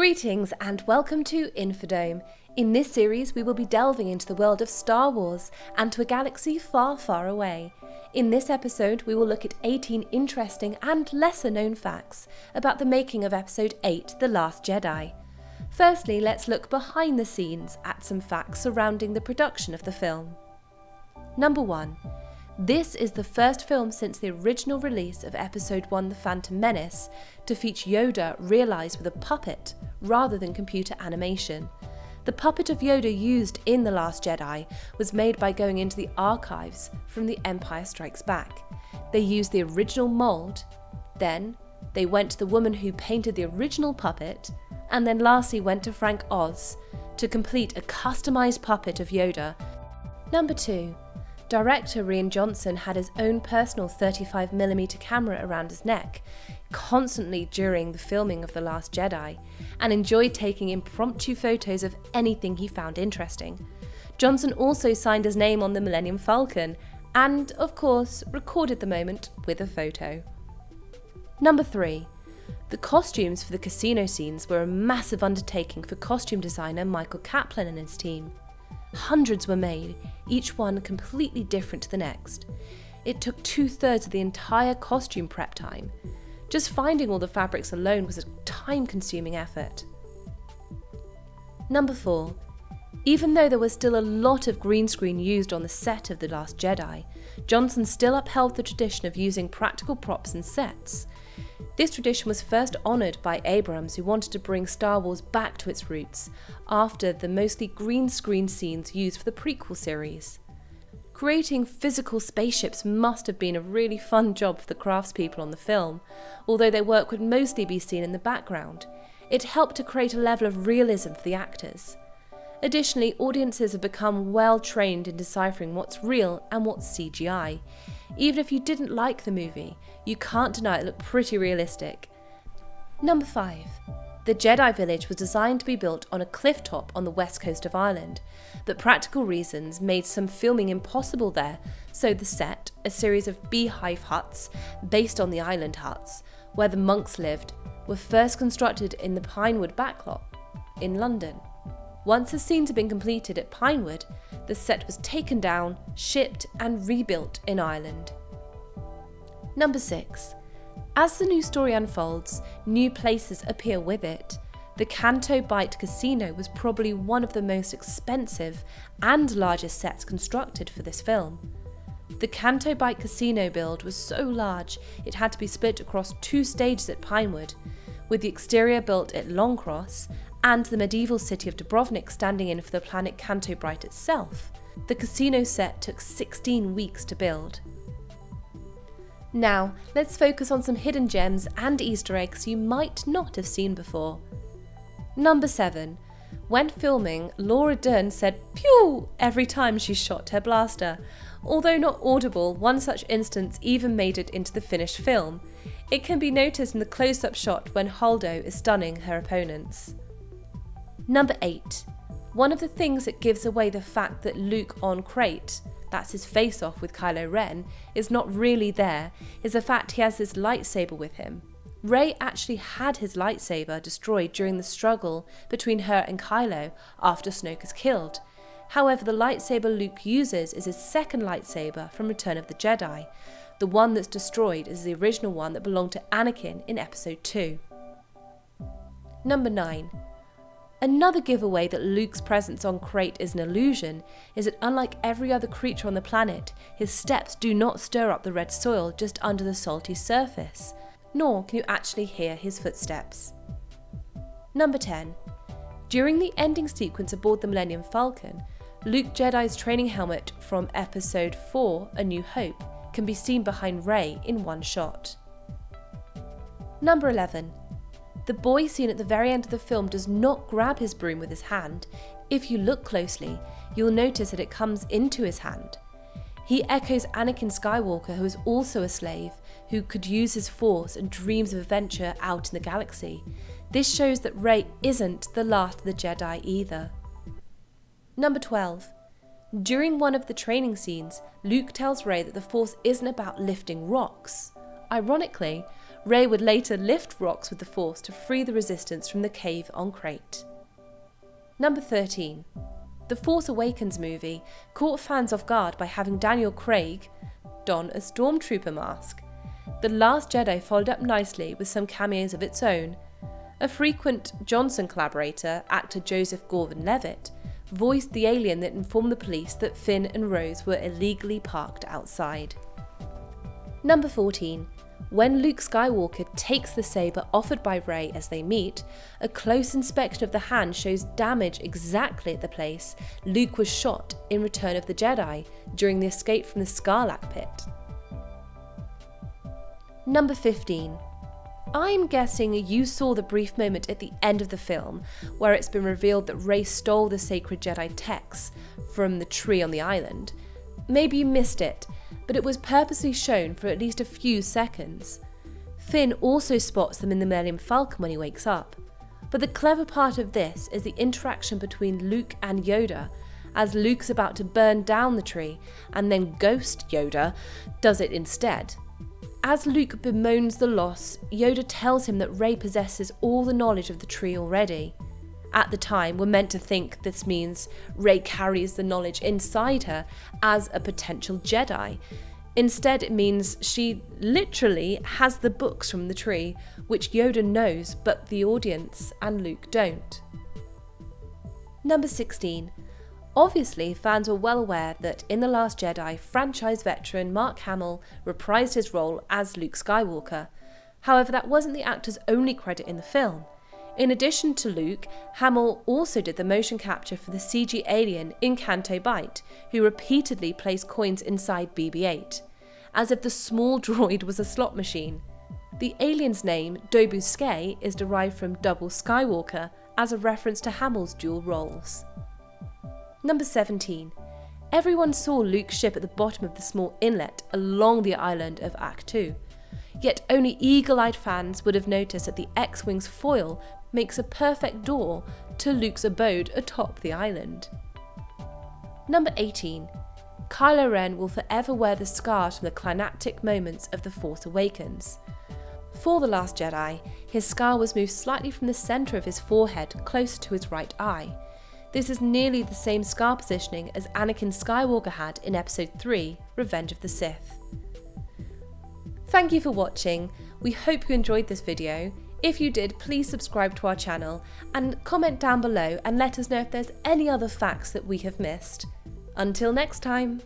Greetings and welcome to Infodome. In this series we will be delving into the world of Star Wars and to a galaxy far, far away. In this episode we will look at 18 interesting and lesser known facts about the making of episode 8, The Last Jedi. Firstly, let's look behind the scenes at some facts surrounding the production of the film. Number 1. This is the first film since the original release of Episode 1 The Phantom Menace to feature Yoda realised with a puppet rather than computer animation. The puppet of Yoda used in The Last Jedi was made by going into the archives from The Empire Strikes Back. They used the original mould, then they went to the woman who painted the original puppet, and then lastly went to Frank Oz to complete a customised puppet of Yoda. Number 2. Director Rian Johnson had his own personal 35mm camera around his neck, constantly during the filming of The Last Jedi, and enjoyed taking impromptu photos of anything he found interesting. Johnson also signed his name on the Millennium Falcon, and, of course, recorded the moment with a photo. Number 3. The costumes for the casino scenes were a massive undertaking for costume designer Michael Kaplan and his team. Hundreds were made, each one completely different to the next. It took 2/3 of the entire costume prep time. Just finding all the fabrics alone was a time-consuming effort. Number 4. Even though there was still a lot of green screen used on the set of The Last Jedi, Johnson still upheld the tradition of using practical props and sets. This tradition was first honoured by Abrams, who wanted to bring Star Wars back to its roots after the mostly green screen scenes used for the prequel series. Creating physical spaceships must have been a really fun job for the craftspeople on the film, although their work would mostly be seen in the background. It helped to create a level of realism for the actors. Additionally, audiences have become well trained in deciphering what's real and what's CGI. Even if you didn't like the movie, you can't deny it looked pretty realistic. Number 5. The Jedi Village was designed to be built on a cliff top on the west coast of Ireland, but practical reasons made some filming impossible there, so the set, a series of beehive huts based on the island huts, where the monks lived, were first constructed in the Pinewood backlot in London. Once the scenes had been completed at Pinewood, the set was taken down, shipped and rebuilt in Ireland. Number 6. As the new story unfolds, new places appear with it. The Canto Bight Casino was probably one of the most expensive and largest sets constructed for this film. The Canto Bight Casino build was so large it had to be split across 2 stages at Pinewood, with the exterior built at Longcross and the medieval city of Dubrovnik standing in for the planet Canto Bight itself. The casino set took 16 weeks to build. Now, let's focus on some hidden gems and Easter eggs you might not have seen before. Number 7. When filming, Laura Dern said "pew" every time she shot her blaster. Although not audible, one such instance even made it into the finished film. It can be noticed in the close-up shot when Holdo is stunning her opponents. Number 8. One of the things that gives away the fact that Luke on Crate, that's his face-off with Kylo Ren, is not really there, is the fact he has his lightsaber with him. Rey actually had his lightsaber destroyed during the struggle between her and Kylo after Snoke is killed. However, the lightsaber Luke uses is his second lightsaber from Return of the Jedi. The one that's destroyed is the original one that belonged to Anakin in Episode 2. Number 9. Another giveaway that Luke's presence on Crate is an illusion is that unlike every other creature on the planet, his steps do not stir up the red soil just under the salty surface, nor can you actually hear his footsteps. Number 10. During the ending sequence aboard the Millennium Falcon, Luke Jedi's training helmet from Episode 4, A New Hope, can be seen behind Rey in one shot. Number 11. The boy seen at the very end of the film does not grab his broom with his hand. If you look closely, you'll notice that it comes into his hand. He echoes Anakin Skywalker, who is also a slave, who could use his force and dreams of adventure out in the galaxy. This shows that Rey isn't the last of the Jedi either. Number 12. During one of the training scenes, Luke tells Rey that the Force isn't about lifting rocks. Ironically, Rey would later lift rocks with the Force to free the Resistance from the cave on Crate. Number 13. The Force Awakens movie caught fans off guard by having Daniel Craig don a stormtrooper mask. The Last Jedi followed up nicely with some cameos of its own. A frequent Johnson collaborator, actor Joseph Gordon-Levitt, voiced the alien that informed the police that Finn and Rose were illegally parked outside. Number 14. When Luke Skywalker takes the saber offered by Rey as they meet, a close inspection of the hand shows damage exactly at the place Luke was shot in Return of the Jedi during the escape from the Sarlacc pit. Number 15. I'm guessing you saw the brief moment at the end of the film where it's been revealed that Rey stole the sacred Jedi texts from the tree on the island. Maybe you missed it, but it was purposely shown for at least a few seconds. Finn also spots them in the Millennium Falcon when he wakes up. But the clever part of this is the interaction between Luke and Yoda, as Luke's about to burn down the tree, and then Ghost Yoda does it instead. As Luke bemoans the loss, Yoda tells him that Rey possesses all the knowledge of the tree already. At the time, we're meant to think this means Rey carries the knowledge inside her as a potential Jedi. Instead, it means she literally has the books from the tree, which Yoda knows, but the audience and Luke don't. Number 16. Obviously, fans were well aware that in The Last Jedi, franchise veteran Mark Hamill reprised his role as Luke Skywalker. However, that wasn't the actor's only credit in the film. In addition to Luke, Hamill also did the motion capture for the CG alien in Canto Bight, who repeatedly placed coins inside BB-8, as if the small droid was a slot machine. The alien's name, Dobu Skay, is derived from Double Skywalker, as a reference to Hamill's dual roles. Number 17. Everyone saw Luke's ship at the bottom of the small inlet along the island of Ahch-To. Yet only eagle-eyed fans would have noticed that the X-Wing's foil makes a perfect door to Luke's abode atop the island. Number 18. Kylo Ren will forever wear the scars from the climactic moments of The Force Awakens. For The Last Jedi, his scar was moved slightly from the centre of his forehead closer to his right eye. This is nearly the same scar positioning as Anakin Skywalker had in Episode 3, Revenge of the Sith. Thank you for watching. We hope you enjoyed this video. If you did, please subscribe to our channel and comment down below and let us know if there's any other facts that we have missed. Until next time.